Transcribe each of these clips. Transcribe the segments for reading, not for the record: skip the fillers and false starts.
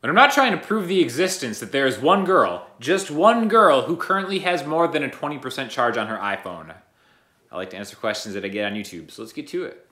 But I'm not trying to prove the existence that there is one girl, just one girl, who currently has more than a 20% charge on her iPhone. I like to answer questions that I get on YouTube, so let's get to it.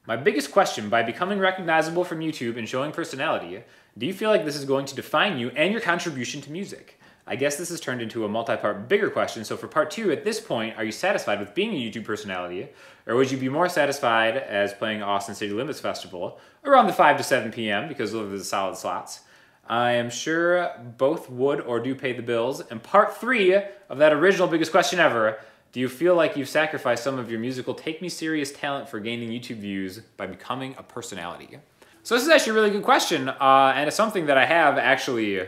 My biggest question: by becoming recognizable from YouTube and showing personality, do you feel like this is going to define you and your contribution to music? I guess this has turned into a multi-part bigger question, so for part 2, at this point, are you satisfied with being a YouTube personality, or would you be more satisfied as playing Austin City Limits Festival around the 5 to 7 p.m. because those are the solid slots? I am sure both would or do pay the bills. And part 3 of that original biggest question ever: do you feel like you've sacrificed some of your musical take-me-serious talent for gaining YouTube views by becoming a personality? So this is actually a really good question, and it's something that I have actually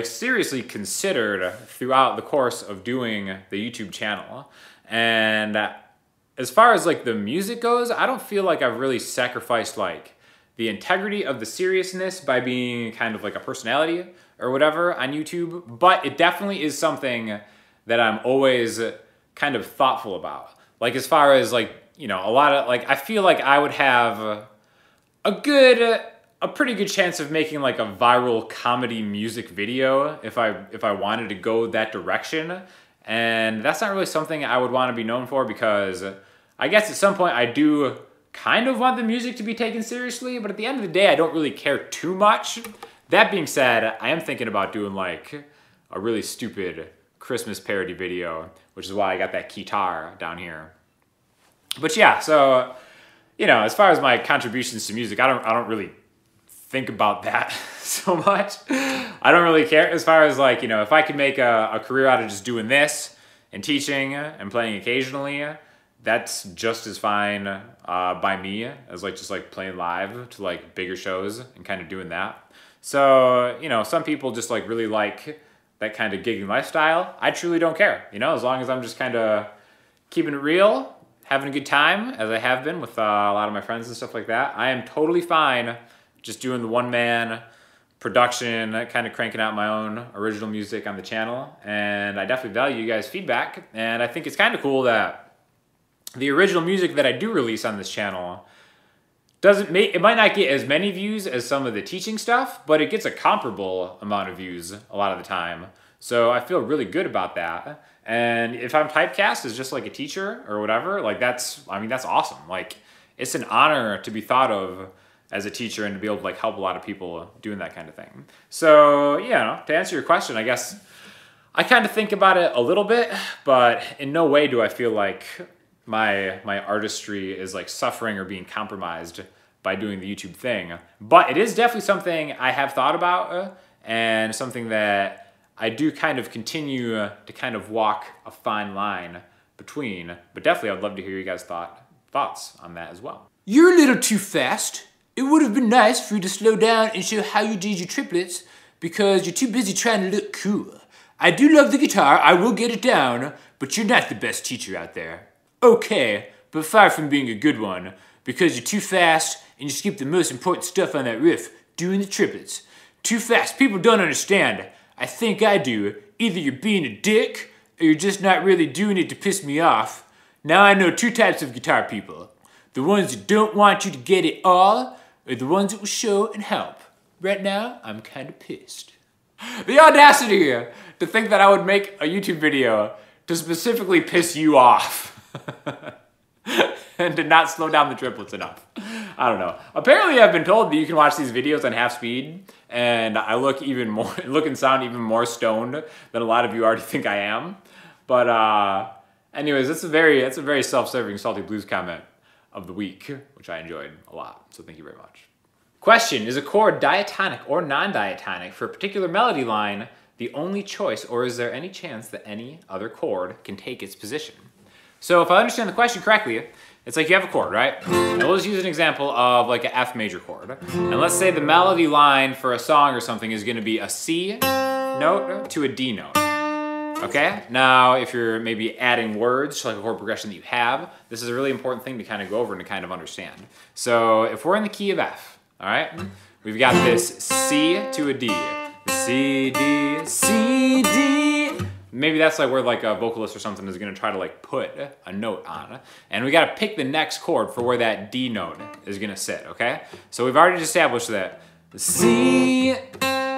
seriously considered throughout the course of doing the YouTube channel. And as far as the music goes, I don't feel like I've really sacrificed the integrity of the seriousness by being kind of a personality or whatever on YouTube, but it definitely is something that I'm always kind of thoughtful about. As far as a lot of I feel like I would have a pretty good chance of making a viral comedy music video if I wanted to go that direction. And that's not really something I would want to be known for, because I guess at some point I do kind of want the music to be taken seriously, but at the end of the day I don't really care too much. That being said, I am thinking about doing a really stupid Christmas parody video, which is why I got that guitar down here. But yeah, so as far as my contributions to music, I don't really think about that so much. I don't really care as far as if I could make a career out of just doing this and teaching and playing occasionally, that's just as fine by me as just playing live to bigger shows and kind of doing that. So some people just really like that kind of gigging lifestyle. I truly don't care, as long as I'm just kind of keeping it real, having a good time, as I have been with a lot of my friends and stuff like that. I am totally fine just doing the one-man production, kind of cranking out my own original music on the channel. And I definitely value you guys' feedback. And I think it's kind of cool that the original music that I do release on this channel it might not get as many views as some of the teaching stuff, but it gets a comparable amount of views a lot of the time. So I feel really good about that. And if I'm typecast as just a teacher or whatever, that's awesome. It's an honor to be thought of as a teacher and to be able to help a lot of people doing that kind of thing. So to answer your question, I guess I kind of think about it a little bit, but in no way do I feel like my artistry is suffering or being compromised by doing the YouTube thing. But it is definitely something I have thought about, and something that I do kind of continue to kind of walk a fine line between. But definitely I'd love to hear you guys' thoughts on that as well. You're a little too fast. It would have been nice for you to slow down and show how you did your triplets, because you're too busy trying to look cool. I do love the guitar, I will get it down, but you're not the best teacher out there. Okay, but far from being a good one, because you're too fast and you skip the most important stuff on that riff, doing the triplets. Too fast, people don't understand. I think I do. Either you're being a dick, or you're just not really doing it to piss me off. Now I know 2 types of guitar people. The ones that don't want you to get it all, or the ones that will show and help. Right now, I'm kind of pissed. The audacity to think that I would make a YouTube video to specifically piss you off. And to not slow down the triplets enough. I don't know. Apparently I've been told that you can watch these videos on half speed, and I look and sound even more stoned than a lot of you already think I am. But anyways, that's a very self-serving Salty Blues comment of the week, which I enjoyed a lot. So thank you very much. Question: is a chord diatonic or non-diatonic for a particular melody line the only choice, or is there any chance that any other chord can take its position? So if I understand the question correctly, it's you have a chord, right? And we'll just use an example of an F major chord. And let's say the melody line for a song or something is going to be a C note to a D note. Okay? Now, if you're maybe adding words to a chord progression that you have, this is a really important thing to kind of go over and to kind of understand. So if we're in the key of F, all right? We've got this C to a D. C, D, C, D. Maybe that's where a vocalist or something is gonna try to put a note on. And we gotta pick the next chord for where that D note is gonna sit, okay? So we've already established that the C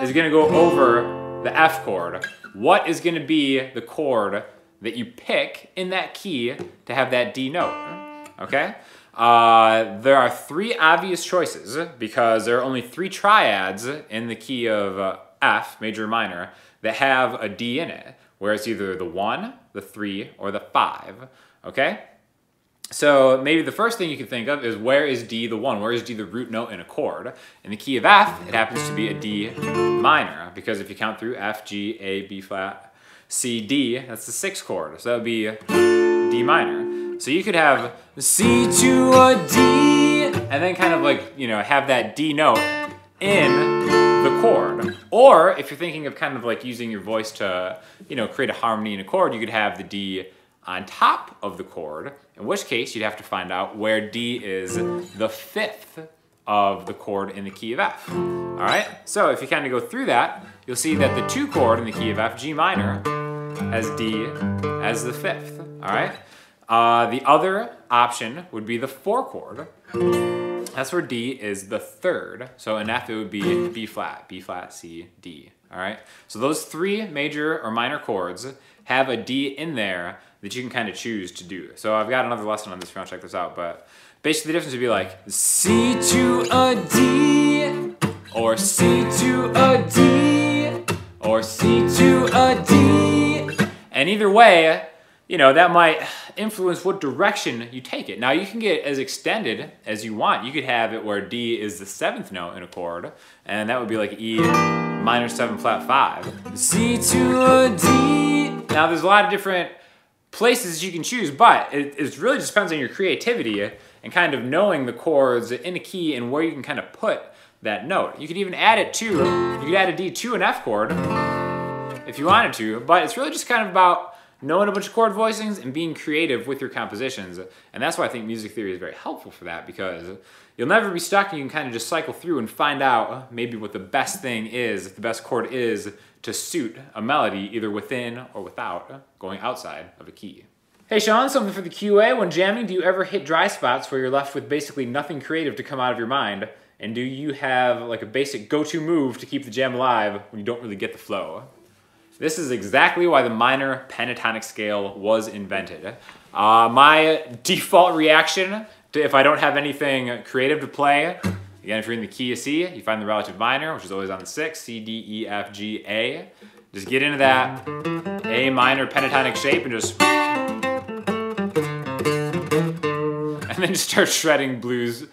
is gonna go over the F chord. What is gonna be the chord that you pick in that key to have that D note, okay? There are 3 obvious choices because there are only 3 triads in the key of F, major or minor, that have a D in it, where it's either the 1, the 3, or the 5, okay? So maybe the first thing you can think of is where is D the 1? Where is D the root note in a chord? In the key of F, it happens to be a D minor, because if you count through F, G, A, B flat, C, D, that's the 6th chord. So that would be D minor. So you could have C to a D, and then kind of like, you know, have that D note in the chord. Or if you're thinking of kind of like using your voice to, you know, create a harmony in a chord, you could have the D on top of the chord, in which case you'd have to find out where D is the 5th of the chord in the key of F. All right, so if you kind of go through that, you'll see that the 2 chord in the key of F, G minor, has D as the 5th, all right? The other option would be the 4 chord. That's where D is the 3rd. So in F, it would be B flat, C, D, all right? So those 3 major or minor chords have a D in there that you can kind of choose to do. So I've got another lesson on this if you want to check this out, but basically the difference would be like C to a D, or C to a D, or C to a D. And either way, you know, that might influence what direction you take it. Now you can get as extended as you want. You could have it where D is the 7th note in a chord, and that would be like E minor 7 flat 5. C to a D. Now there's a lot of different places you can choose, but it really just depends on your creativity and kind of knowing the chords in a key and where you can kind of put that note. You could even add it to, you could add a D to an F chord if you wanted to, but it's really just kind of about knowing a bunch of chord voicings and being creative with your compositions. And that's why I think music theory is very helpful for that, because you'll never be stuck and you can kind of just cycle through and find out maybe what the best thing is, the best chord is to suit a melody either within or without going outside of a key. Hey Sean, something for the QA. When jamming, do you ever hit dry spots where you're left with basically nothing creative to come out of your mind? And do you have like a basic go-to move to keep the jam alive when you don't really get the flow? This is exactly why the minor pentatonic scale was invented. My default reaction to if I don't have anything creative to play, again, if you're in the key of C, you find the relative minor, which is always on the 6th, C, D, E, F, G, A. Just get into that A minor pentatonic shape and just... and then just start shredding blues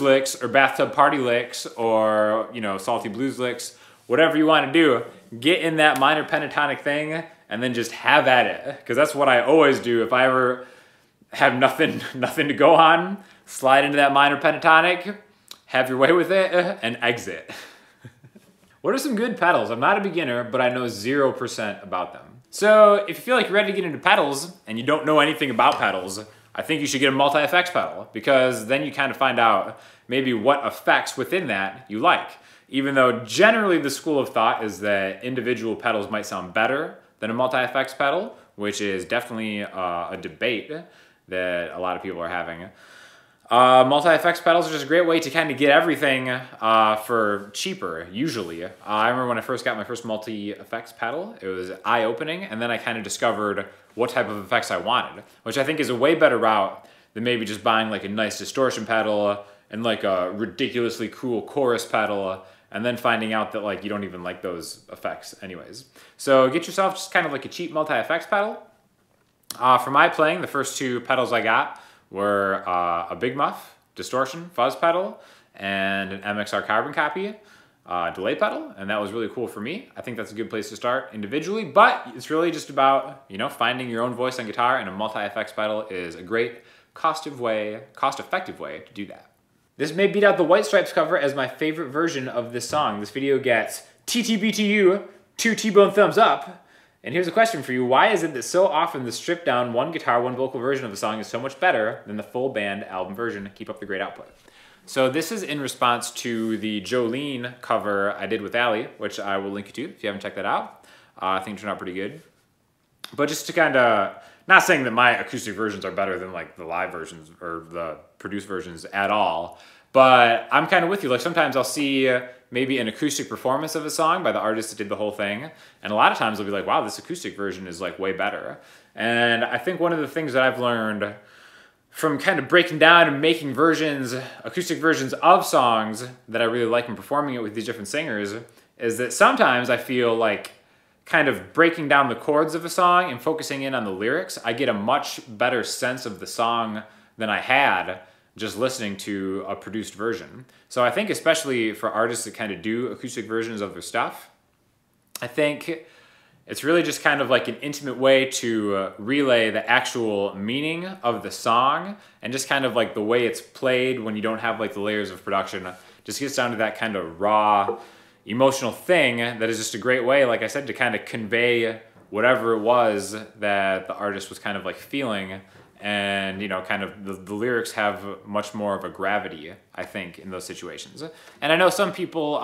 licks or bathtub party licks or, you know, salty blues licks, whatever you want to do. Get in that minor pentatonic thing and then just have at it. Because that's what I always do. If I ever have nothing to go on, slide into that minor pentatonic, have your way with it, and exit. What are some good pedals? I'm not a beginner, but I know 0% about them. So if you feel like you're ready to get into pedals and you don't know anything about pedals, I think you should get a multi-effects pedal, because then you kind of find out maybe what effects within that you like. Even though generally the school of thought is that individual pedals might sound better than a multi-effects pedal, which is definitely a debate that a lot of people are having. Multi-effects pedals are just a great way to kind of get everything for cheaper, usually. I remember when I first got my first multi-effects pedal, it was eye-opening, and then I kind of discovered what type of effects I wanted, which I think is a way better route than maybe just buying like a nice distortion pedal and like a ridiculously cool chorus pedal, and then finding out that like you don't even like those effects anyways. So get yourself just kind of like a cheap multi-effects pedal. For my playing, the first 2 pedals I got were a Big Muff distortion fuzz pedal and an MXR carbon copy delay pedal, and that was really cool for me. I think that's a good place to start individually, but it's really just about, you know, finding your own voice on guitar, and a multi-effects pedal is a great cost-effective way to do that. This may beat out the White Stripes cover as my favorite version of this song. This video gets TTBTU, 2 T-bone thumbs up. And here's a question for you. Why is it that so often the stripped down 1 guitar, 1 vocal version of the song is so much better than the full band album version? Keep up the great output. So this is in response to the Jolene cover I did with Allie, which I will link you to if you haven't checked that out. I think it turned out pretty good. But just to kind of, not saying that my acoustic versions are better than like the live versions or the produced versions at all, But I'm kind of with you. Like sometimes I'll see maybe an acoustic performance of a song by the artist that did the whole thing. And a lot of times I'll be like, wow, this acoustic version is like way better. And I think one of the things that I've learned from kind of breaking down and making versions, acoustic versions of songs that I really like and performing it with these different singers, is that sometimes I feel like kind of breaking down the chords of a song and focusing in on the lyrics, I get a much better sense of the song than I had just listening to a produced version. So I think especially for artists that kind of do acoustic versions of their stuff, I think it's really just kind of like an intimate way to relay the actual meaning of the song, and just kind of like the way it's played when you don't have like the layers of production. Just gets down to that kind of raw, emotional thing that is just a great way, like I said, to kind of convey whatever it was that the artist was kind of like feeling. And, you know, kind of the lyrics have much more of a gravity, I think, in those situations. And I know some people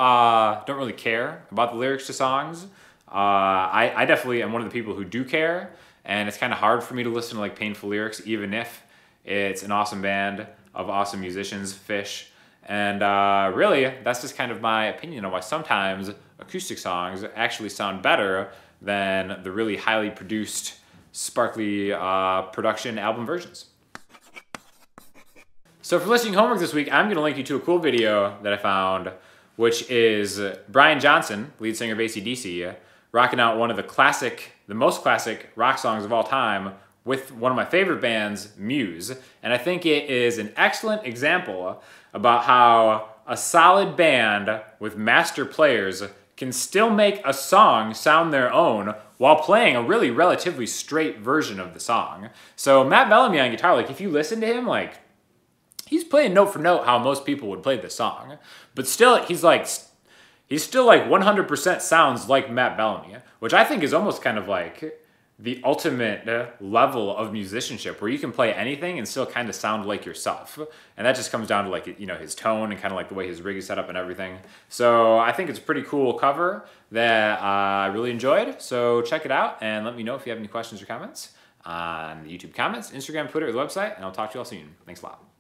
don't really care about the lyrics to songs. I definitely am one of the people who do care, and it's kind of hard for me to listen to like painful lyrics, even if it's an awesome band of awesome musicians, Fish. And really, that's just kind of my opinion on why sometimes acoustic songs actually sound better than the really highly produced, sparkly production album versions. So for listening homework this week, I'm going to link you to a cool video that I found, which is Brian Johnson, lead singer of AC/DC, rocking out one of the most classic rock songs of all time with one of my favorite bands, Muse. And I think it is an excellent example about how a solid band with master players can still make a song sound their own while playing a really relatively straight version of the song. So Matt Bellamy on guitar, like if you listen to him, like he's playing note for note how most people would play this song, but still he's still like 100% sounds like Matt Bellamy, which I think is almost kind of like the ultimate level of musicianship, where you can play anything and still kind of sound like yourself. And that just comes down to like, you know, his tone and kind of like the way his rig is set up and everything. So I think it's a pretty cool cover that I really enjoyed. So check it out and let me know if you have any questions or comments on the YouTube comments, Instagram, Twitter, or the website, and I'll talk to you all soon. Thanks a lot.